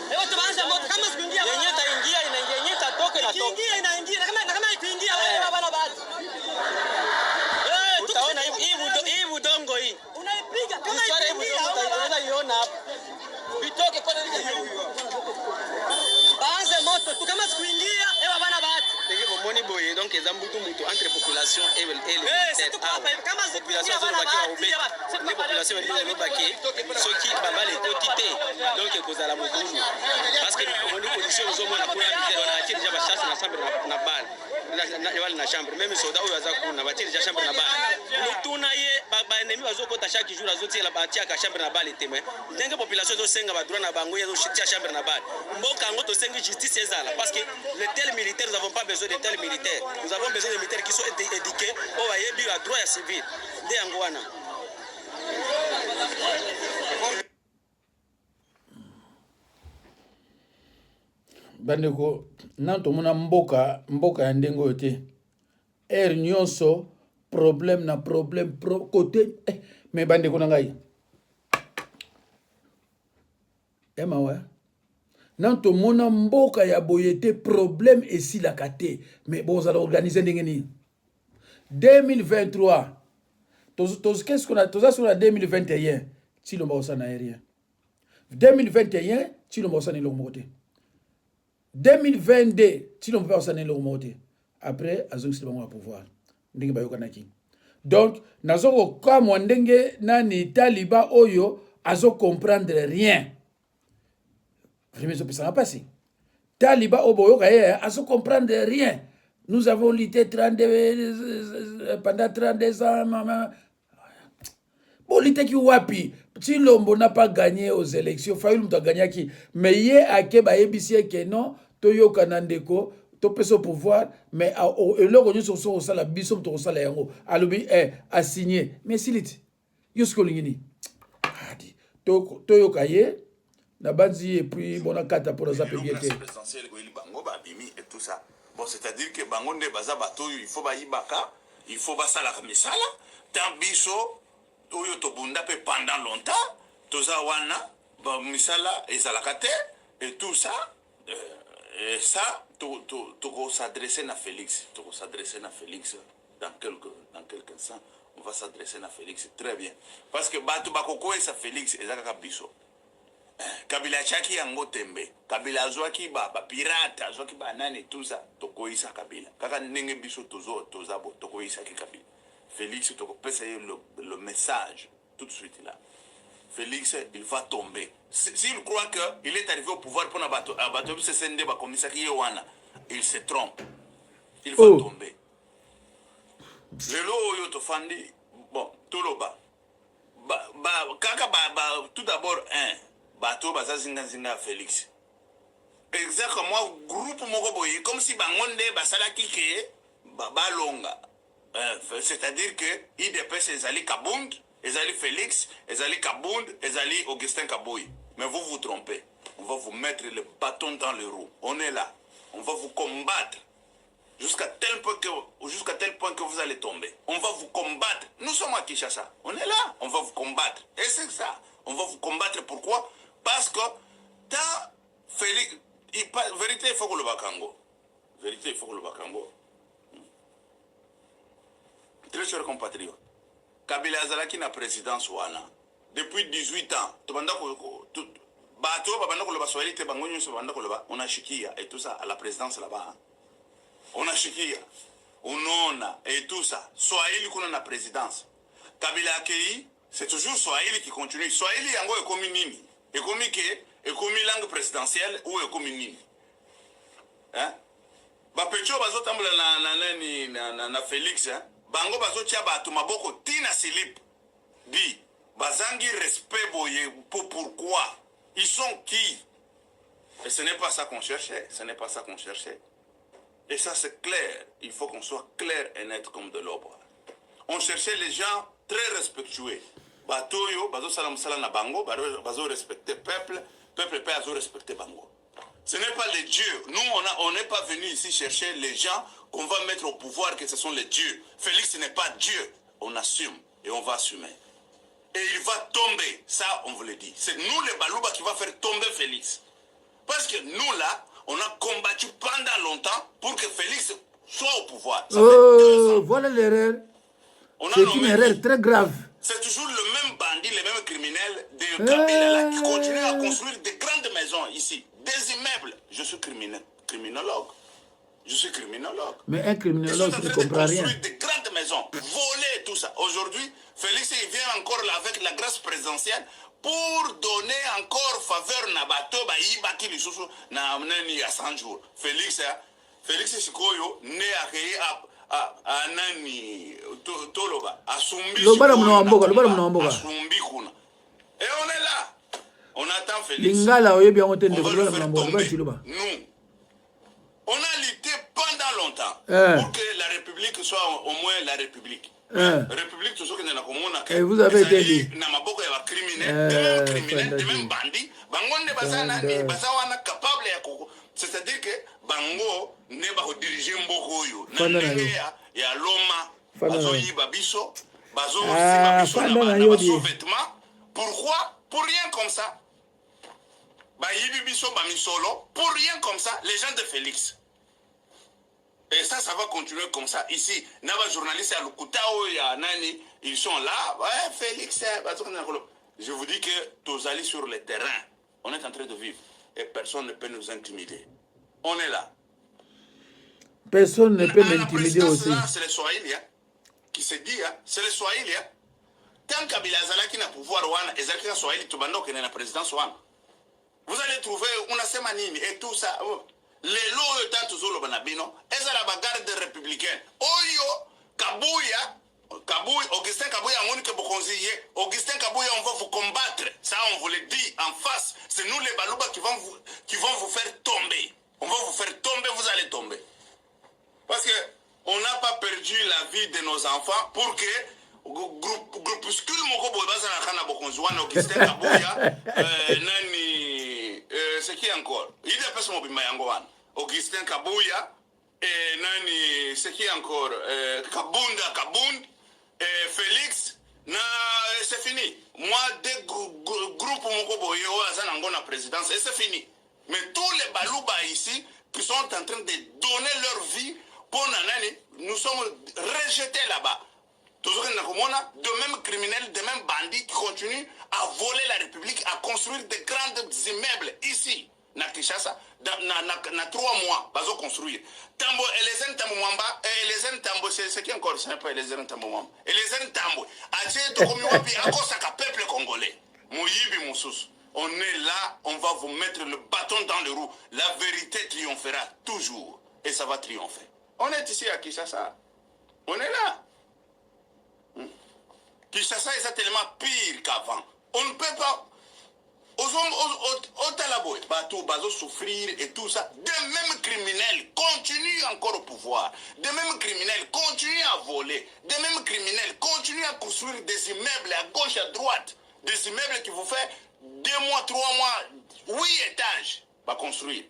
Leo tuanze moto kama sikuingia. Yenye itaingia inaingia, yenye itatoka na toka. Inaingia kama ikuingia wewe bana bahati. Utaona hii udongo hii. Unaipiga kama ikuingia unaweza iona hapo. Bitoke kwa nini hiyo? Baanze moto tu kama sikuingia wewe bana bahati. Ndege bomoni boye donc ezambutu mutu entre population et le militaire. Kama population zobaki obé. Les populations ndio baki soki babale totité donc ekozala mobulu parce que on dit condition zomona pour militaire on a tiré déjà chasse na chambre na balle na chambre même soda oyo aza kuna batiri déjà chambre na balle mutuna ye ba ennemi bazokota chaque jour azotiela batia ka chambre na balle témoin ndenge population zo senga ba droit na bango yezo chitia chambre na balle mboka ngo to senga justice ezala parce que les tels militaires nous avons pas besoin de tels militaires nous avons besoin de militaires qui sont éduqués au yebi ba droit ya civil de yango wana bandeko nan tomona mboka ya ndenge oyo te ere nyonso problème na problème côté mais bandeko na ngai mawa nan tomona mboka ya boye te problème esilaka te mais bozala organiser ndenge nini 2023 qu'est-ce qu'on a toza sur la 2021 tilomba osana rien 2021 tilomba osana eloko moko te 2022 tilomba mpe osana eloko moko te après azongisila bango ya pouvoir ndenge bayokanaki donc nazokokamwa ndenge nani taliba oyo azocomprendre rien vraiment ezopesanga mpasi taliba oyo boyoka ye azocomprendre rien. Nous avons lutté pendant 32 ans, maman. Bon, lutté qui wapi. Si l'homme n'a pas gagné aux élections, Fayoum t'a gagné qui. Mais il y a Keba Ebisi que non, Toyo Kanandeko, Topeso pouvoir, mais l'heure où nous sommes au salaire, Bissom to salaire, Alobi a signé. Mais si lit, Yusko Lingini. Toyo Kaye, Nabanzi et puis Bonakata pour les appeler. Et tout ça. Bon, c'est-à-dire que bangonde baza bato il faut ba ibaka, il faut ba sala misala, tant biso oyo to bunda pe pendant longtemps, toza wana ba misala ezalakate et tout ça et ça to s'adresser na Félix, dans quelques instants, on va s'adresser na Félix très bien parce que bato bakoko esa Félix ezaka biso. Kabila chaki yango tembe Kabila azwaki ba pirata azwaki ba nani tout ça tokoisa Kabila kaka ndenge biso toza bo tokoisa ki Kabila Félix tokopesa le message tout de suite là Félix il va tomber s'il croit que il est arrivé au pouvoir pour bato se sende ba komisa ki wana il se trompe il va tomber lelo oyo to fandi bon toloba kaka tout d'abord bateau baza zinga Félix exactement groupe moko boye comme si bangonde basalaki ke balonga c'est-à-dire que IDPS ezali Kabund ezali Félix ezali Kabund ezali Augustin Kaboyi mais vous vous trompez on va vous mettre le bâton dans les roues on est là on va vous combattre jusqu'à tel point que vous allez tomber on va vous combattre nous sommes à Kinshasa on est là on va vous combattre et c'est ça on va vous combattre pourquoi parce que dans Félix, vérité, il faut que le bakango. Très chers compatriotes, Kabila Azalaki na présidence wana depuis 18 ans. On a chikia et tout ça à la présidence là-bas. On a chikia, on a et tout ça. Swahili qu'on a la présidence. Kabila Akei, c'est toujours Swahili qui continue. Swahili yango est comme nini. Et comme langue présidentielle ou comme nini. Hein? Bapecho bazo tambula na Félix, hein? Bango bazo tia batu maboko tina silip. Bi bazangi respect boye pourquoi ils sont qui? Et ce n'est pas ça qu'on cherchait, Et ça c'est clair, il faut qu'on soit clair et net comme de l'ombre. On cherchait les gens très respectueux. Batoyo, bazo salam na bango, bazo respecter peuple bazo respecter bango. Ce n'est pas les dieux. Nous, on n'est pas venu ici chercher les gens qu'on va mettre au pouvoir, que ce sont les dieux. Félix n'est pas Dieu. On assume et on va assumer. Et il va tomber. Ça, on vous le dit. C'est nous, les Balouba, qui va faire tomber Félix. Parce que nous, là, on a combattu pendant longtemps pour que Félix soit au pouvoir. Voilà l'erreur. C'est une erreur très grave. C'est toujours le même bandit, les mêmes criminels de Kabila là, qui continuent à construire de grandes maisons ici, des immeubles. Je suis criminologue. Mais un criminologue ne comprend rien. Construire de grandes maisons, voler tout ça. Aujourd'hui, Félix il vient encore là avec la grâce présidentielle pour donner encore faveur na bato ba yibaki lisusu na nani à 100 jours. Félix Sikoyo né à nani toloba asumbi asumbi kuna et on est là on attend Félix lingala oyebi yango te nous on a lutté pendant longtemps pour que la République soit au moins la République République toujours que na komona que et vous avez été dit na maboko ya criminel de même bandit bango ne bazana ni bazawana capable ya c'est-à-dire que bango ne ba ko diriger mboko yo na ndenge ya loma bazo yiba biso bazo sima biso na vêtements. Pourquoi? Pour rien comme ça. Bah yibi biso ba misolo pour rien comme ça les gens de Félix. Et ça va continuer comme ça. Ici, Nava journaliste à Lukutao, Nani, ils sont là. Ouais, Félix, je vous dis que tous allez sur le terrain. On est en train de vivre. Et personne ne peut nous intimider. On est là. Personne ne peut m'intimider aussi. C'est les Swahili qui se dit, c'est les Swahili. Tant qu'Abila Zalaki n'a pouvoir, Ezaki Swahili, Tubando, qui est la présidence, vous allez trouver une semanine et tout ça. Les lois tant toujours le banabino, et ça la bagarre des républicains. Oyo, Kabouya, Augustin Kabouya, on que vous Augustin Kabouya, on va vous combattre. Ça, on vous le dit en face. C'est nous les balouba qui vont vous faire tomber. On va vous faire tomber, vous allez tomber. Parce que on n'a pas perdu la vie de nos enfants pour que groupuscule moko boy bazana kana bokonzwana Augustin Kabouya, nani, c'est qui encore? Il est pas son bimba yango wana. Augustin Kabouya, nani, c'est qui encore? Kabund, Félix, c'est fini. Moi, des groupes moko boy azana ngona présidence et c'est fini. Mais tous les balouba ici qui sont en train de donner leur vie pour nanani, nous sommes rejetés là-bas. Toujours de même criminels, de même bandits qui continuent à voler la République, à construire des grands immeubles ici, na Kinshasa, na 3 mois, bazo construire. Tambo, Elezen Tambo Mwamba, Elezen Tambo, c'est qui encore, ce n'est pas Elezen Tambo Mwamba. Elezen Tambo, Adje Tokomi Wapi, Akosaka, peuple congolais. Mouyibi Moussous. On est là, on va vous mettre le bâton dans le roue. La vérité triomphera toujours. Et ça va triompher. On est ici à Kinshasa. On est là. Kinshasa est tellement pire qu'avant. On ne peut pas. Au Talabo, bateau, bateau souffrir et tout ça. Des mêmes criminels continuent encore au pouvoir. Des mêmes criminels continuent à voler. Des mêmes criminels continuent à construire des immeubles à gauche, à droite. Des immeubles qui vous font 2 mois, 3 mois, 8 étages à construire.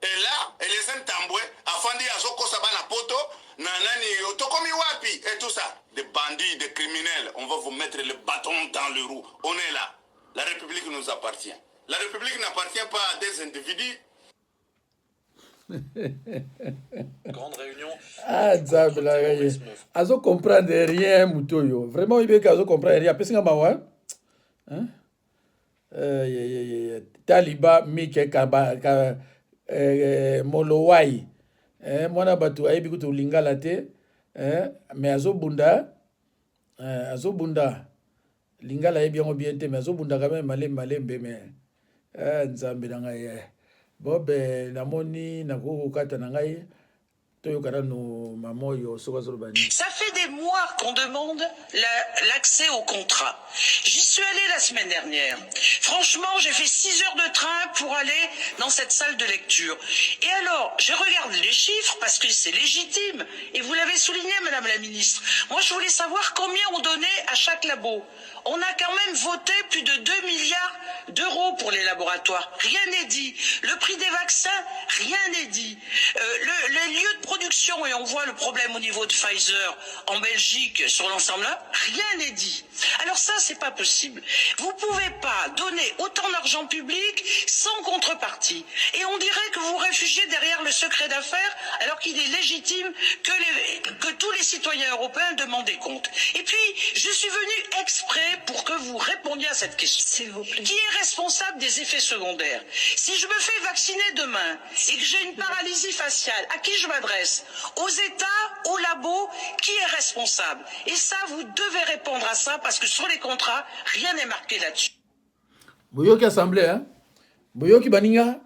Et là, les Ntambwe, Afandi Azoko Sabana Poto, Nanani Otokomi Wapi, et tout ça. Des bandits, des criminels, on va vous mettre le bâton dans le roue. On est là. La République nous appartient. La République n'appartient pas à des individus. Grande réunion. Ah, Zabla, Azo comprendre rien, Moutoyo. Vraiment, il veut qu'Azo comprendre rien. Parce que mawa, hein? Taliba, Mike, Kaba, Molowai. Mwana batu aibi kutu lingala te. Mais Azo Bunda, lingala aibi yango bien te. Mais Azo Bunda quand même malembe mais. Nzambe na ngai. Bobe namoni nakoko kata na ngai. Ça fait des mois qu'on demande l'accès au contrat. J'y suis allée la semaine dernière. Franchement, j'ai fait 6 heures de train pour aller dans cette salle de lecture. Et alors, je regarde les chiffres parce que c'est légitime. Et vous l'avez souligné, Madame la Ministre. Moi, je voulais savoir combien on donnait à chaque labo. On a quand même voté plus de 2 milliards d'euros pour les laboratoires. Rien n'est dit. Le prix des vaccins, rien n'est dit. Les lieux de production, et on voit le problème au niveau de Pfizer en Belgique sur l'ensemble là, rien n'est dit. Alors ça, c'est pas possible. Vous pouvez pas donner autant d'argent public sans contrepartie. Et on dirait que vous réfugiez derrière le secret d'affaires alors qu'il est légitime que tous les citoyens européens demandent des comptes. Et puis, je suis venue exprès pour que vous répondiez à cette question. S'il vous plaît. Qui est responsable des effets secondaires? Si je me fais vacciner demain et que j'ai une paralysie faciale, à qui je m'adresse? Aux États, aux labos? Qui est responsable? Et ça, vous devez répondre à ça parce que sur les contrats, rien n'est marqué là-dessus. Boyoki assemblée, hein? Boyoki baninga?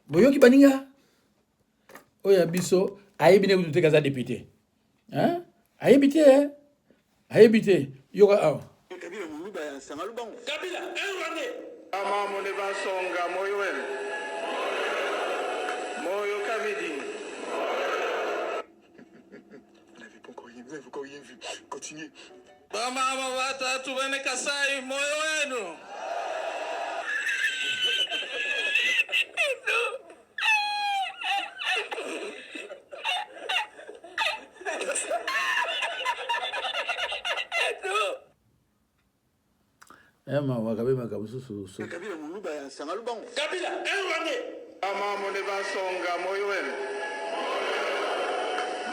Boyoki baninga? Oya biso, aïbine vous kaza député. Hein? Aïbité, hein? Aïbité. Yoga aw. Kabila, Ama moneba songa moyoel. Moyo Kamidi. Vous n'avez pas encore rien vu. Continuez. Bamama watatu bene Kasai moyo wenu. Mawa kabila kabususu. Kabila muluba ya sangalubango. Kabila, wange. Mama mone basonga moyo wenu.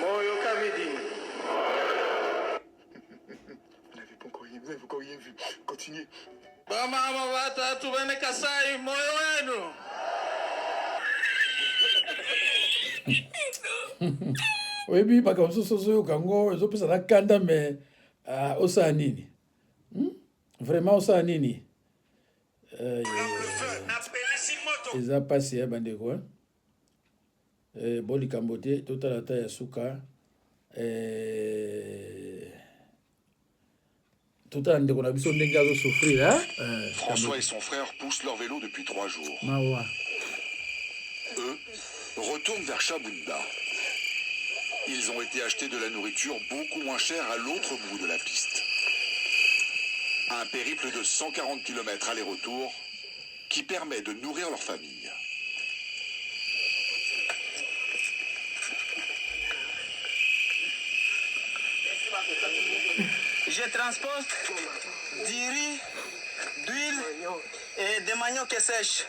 Moyo kamidi. Vous n'avez encore rien vu. Continuez. Bamama watatu bene Kasai moyo wenu. Oyebi bakabususu soyo kango ezopesa na kanda me osa nini? Vraiment osa nini? Eza pasi ya bandeko. Boli kambote totala ta ya suka. Totala ndeko na biso ndenge azo souffrir hein. François et son frère poussent leur vélo depuis 3 jours. Mawa. Eux retournent vers Chabunda. Ils ont été acheter de la nourriture beaucoup moins chère à l'autre bout de la piste. Un périple de 140 km aller-retour qui permet de nourrir leur famille. Je transporte du riz, d'huile et des maniocs sèches,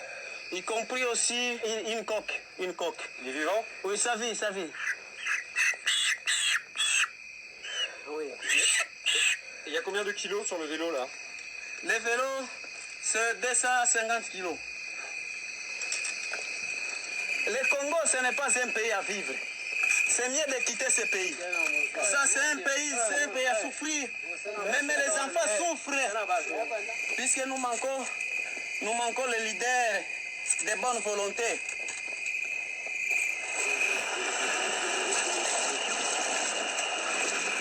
y compris aussi une coque. Une coque. Il est vivant? Oui, ça vit, ça vit. Oui. Il y a combien de kilos sur le vélo là? Le vélo, c'est 250 kilos. Le Congo, ce n'est pas un pays à vivre. C'est mieux de quitter ce pays. Ça, c'est un pays à souffrir. Même les enfants souffrent. Puisque nous manquons les leaders de bonne volonté.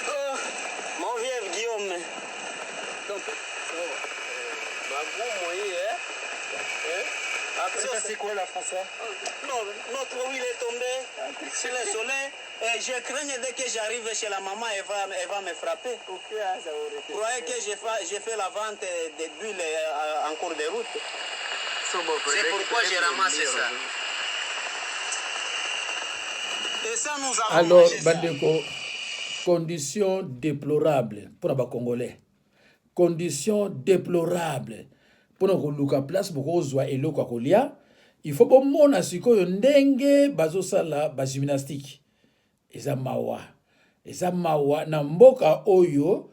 Oh, mon vieux Guillaume. Ça c'est quoi là, François? Non, notre huile est tombée sur le soleil et je craignais dès que j'arrive chez la maman, elle va me frapper. Vous croyez que j'ai fait la vente d'huile en cours de route? C'est pourquoi j'ai ramassé ça. Et ça nous avons alors bandeko, conditions déplorables pour les Congolais. Conditions déplorables. Pour nous place pour kozwa eloko kolia, il faut bon mona sikoyo ndenge bazosala ba gymnastique. Eza mawa na mboka oyo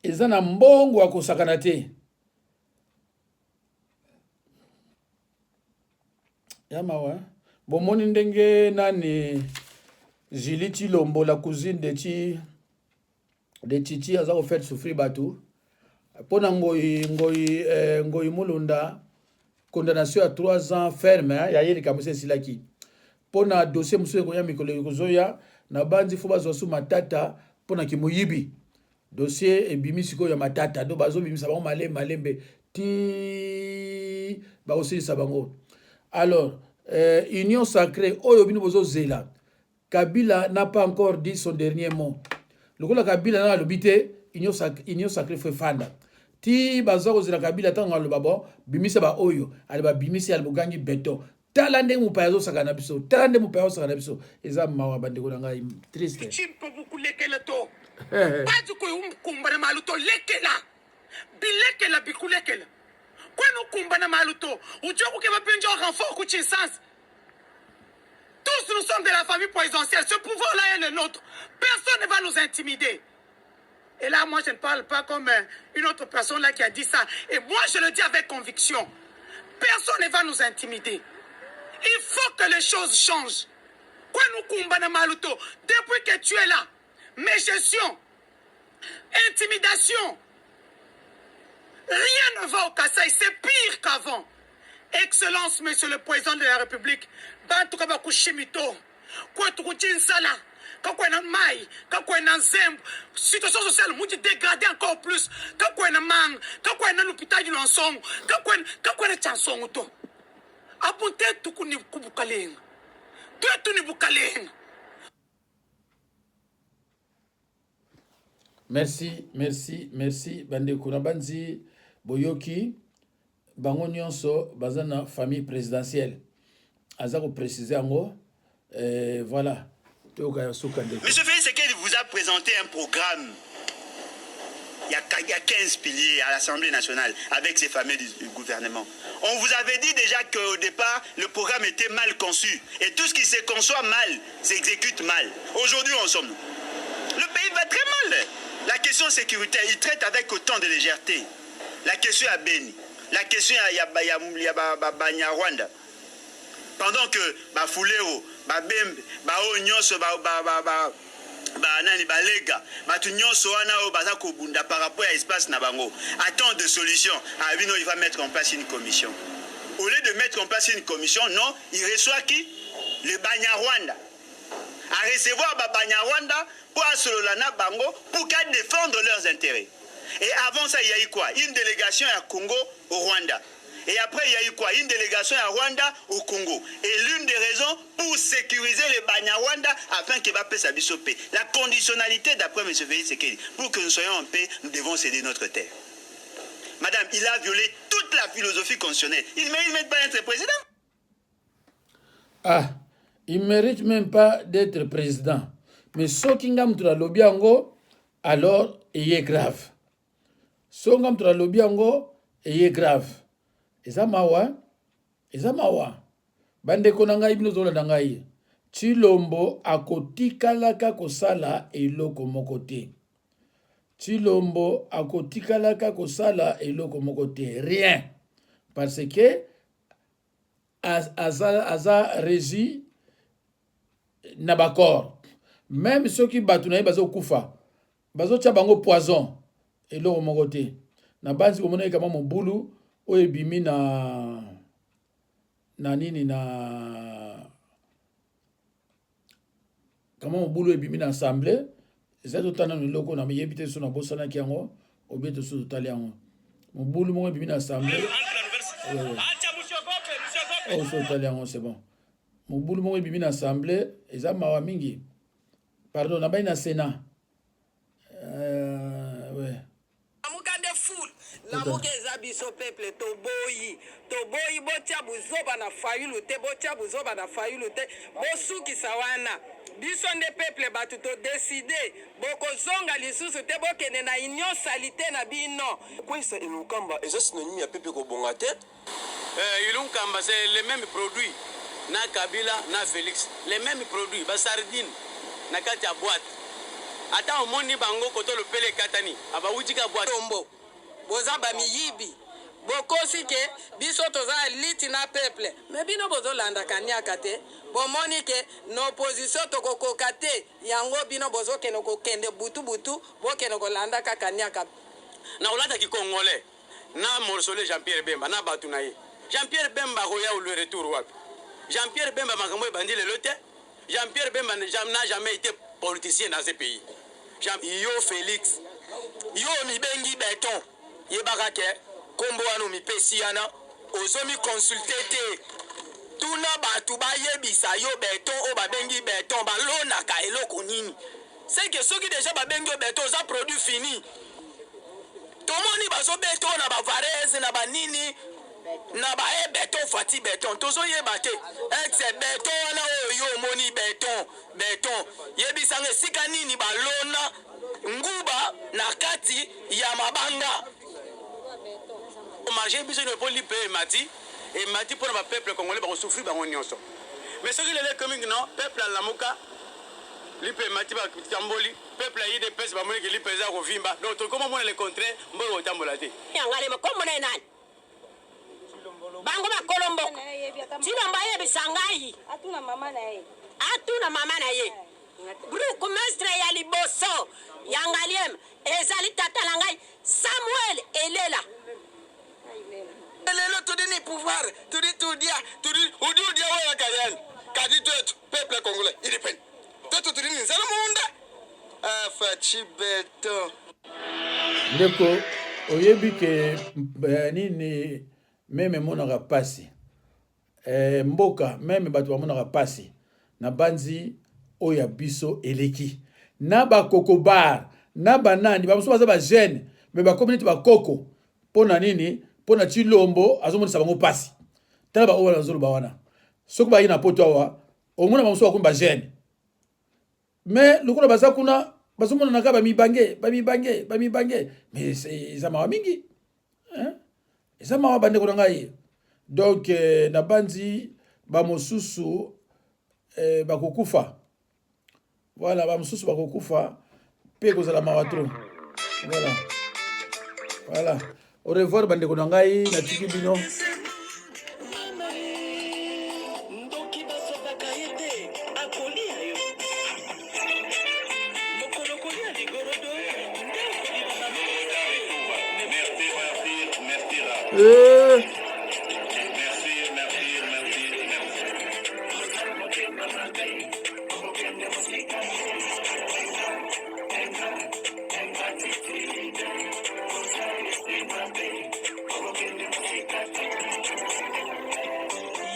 eza na mbongo akosakana te. Ya mawa bomoni ndenge nani Julie Chilombo, la cousine de Chichi aza fait souffrir batou. Pona ngoyi mulunda condamnation à 3 ans ferme ya yeli kamuse silaki. Pona dossier musu ko ya mikolo kozoya na banzi fo bazo su matata pona kimuyibi. Dossier ebimisi ko ya matata do bazo bimisa bango malembe ti ba aussi sabango. Alors union sacrée oyo bino bozo zela. Kabila n'a pas encore dit son dernier mot. Le coup la Kabila n'a l'obité, union sacrée fait fanda. Ti bazako zela Kabila tanga le babo, bimisa ba oyo, alba bimisi albugangi beto. Talande mu payazo sakana biso, talande mu payazo sakana biso. Eza mawa bandeko nga triste. Chimpo buku lekela to. Bazu ko kumbana maluto lekela. Bilekela bikulekela. Kwenu kumbana maluto, ujoku ke bapenjo renfort ku chinsans. Tous nous sommes de la famille présidentielle. Ce pouvoir-là est le nôtre. Personne ne va nous intimider. Et là, moi, je ne parle pas comme une autre personne là qui a dit ça. Et moi, je le dis avec conviction. Personne ne va nous intimider. Il faut que les choses changent. Depuis que tu es là, mes gestions, intimidation, rien ne va au Kasaï. C'est pire qu'avant. Excellence, Monsieur le Président de la République, bantu kaba kushimito, kwa tukuchinsala, kakwa na mai, kakwa na zembu, situation sociale mouti dégradée encore plus, kakwa na mang, kakwa na l'hôpital du Lansong, kakwa na chansong to. Apunte tukuni kubukalenga, tu ni bukalenga. merci bandeko na banzi boyoki bango nyonso baza na famille présidentielle aza ko préciser yango voilà. Monsieur Félix Tshisekedi vous a présenté un programme. Il y a 15 piliers à l'Assemblée nationale avec ces fameux du gouvernement. On vous avait dit déjà qu'au départ, le programme était mal conçu. Et tout ce qui se conçoit mal s'exécute mal. Aujourd'hui, où en sommes-nous? Le pays va très mal. La question sécuritaire, il traite avec autant de légèreté. La question à Beni. La question à Banyarwanda. Pendant que Bafuleo, Babembe, Baonyos, Nani Balega, Batunyonso Anao Bazako Bunda par rapport à l'espace Nabango. Attends de solutions. Abino, il va mettre en place une commission. Au lieu de mettre en place une commission, non, il reçoit qui? Le Banyarwanda. À recevoir Banyarwanda pour Asololana Bango pour qu'à défendre leurs intérêts. Et avant ça, il y a eu quoi? Une délégation à Congo au Rwanda. Et après, il y a eu quoi? Une délégation à Rwanda au Congo. Et l'une des raisons pour sécuriser les Banyarwanda afin qu'il va paix sa paix. La conditionnalité, d'après M. Félix Tshisekedi, pour que nous soyons en paix, nous devons céder notre terre. Madame, il a violé toute la philosophie constitutionnelle. Il ne mérite pas d'être président. Ah, il ne mérite même pas d'être président. Mais ce qui est lobiango, alors il est grave. Ce qui est lobiango, il est grave. Eza mawa bandeko na ngai bino zola na ngai Tshilombo akotikalaka kosala eloko moko te. Tshilombo akotikalaka kosala eloko moko te, rien, parce que aza régi na bakor. Même ceux qui batu na ye bazo kufa bazo tia bango poison eloko moko te. Na banzi komona kama mobulu oyo ebimi na nini na kama mobulu ebimi na assemblée eza totana na eloko na yebi te so na bosanaki yango obi te so totali yango mobulu moko ebimi na assemblée oh so totali yango c'est bon mobulu moko ebimi na assemblée eza mawa mingi pardon na bai na sénat ouais. La moke eza biso peuple toboyi botia buzoba na fayulu te botia buzoba na fayulu te bosukisa wana biso nde peuple batu to décider bokozonga lisusu te bokende na union salite na bino kwesa Ilunkamba eza synonyme ya peuple kobonga te. Ilunkamba c'est les mêmes produits na Kabila na Félix les mêmes produits ba sardine na kati ya boîte ata omoni bango koto le pele katani aba utika boîte tombo boza bamiyibi bokosi ke biso toza liti na peuple me bino bozolanda kaniaka te bomoni ke na opposition tokokoka te yango bino bozokende kokende butu bokende kolanda kakaniaka na olanda ki congolais na morcelé Jean-Pierre Bemba na batu na ye Jean-Pierre Bemba koya ou le retour wapi Jean-Pierre Bemba makambo ebandi le te Jean-Pierre Bemba n'a jamais été politicien dans ce pays yo Félix yo mibengi beton yebaka ke kombo wana mipesi yana ozomi consulter te tuna batu bayebisa yo beton o babengi beton balonaka eloko nini c'est que soki déjà babengi yo beton za produit fini tomoni bazo beton na bavarese na banini na bae beton fati beton tozoyeba te ex beton wana oyo omoni beton yebisanga esika nini balona nguba na kati ya mabanga marché biso ne poli pe mati pour le peuple congolais ba souffrir bango nyonso mais ce qui est coming non peuple la moka lipe mati ba tamboli peuple yi de pesa ba moni ke lipe za ko vimba donc to comment on le contraire mbo tambola te ngale ma komo na nani bango ba kolombo Tshilombo yebisangai atuna mama na ye Bruku mestre ya liboso yangaliem ezali tata na ngai Samuel Elela lelo tudini pouvoir tudia wewe kaliani kadi twetu peuple congolais il peine toto tudini nzala munda fachi beto ndeko oyebi ke nini meme monaka pasi mboka meme bato bamonaka pasi na banzi oya biso eleki na bakokobar na banani bamosusu baza bagene me bakomi neti bakoko mpo na nini mpo na Tshilombo azomonisa bango pasi tala baoyo bazoloba wana soki bayi na poto awa omona bamosusu bakomi bagene me lokola baza kuna bazomona kaka bamibange me eza mawa mingi eza mawa bandeko na ngai donc na bandi bamosusu bakokufa voilà bamosusu bakokufa pe kozala mawa tro voilà au revoir bandeko na ngai natiki bino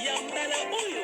Yambala oyo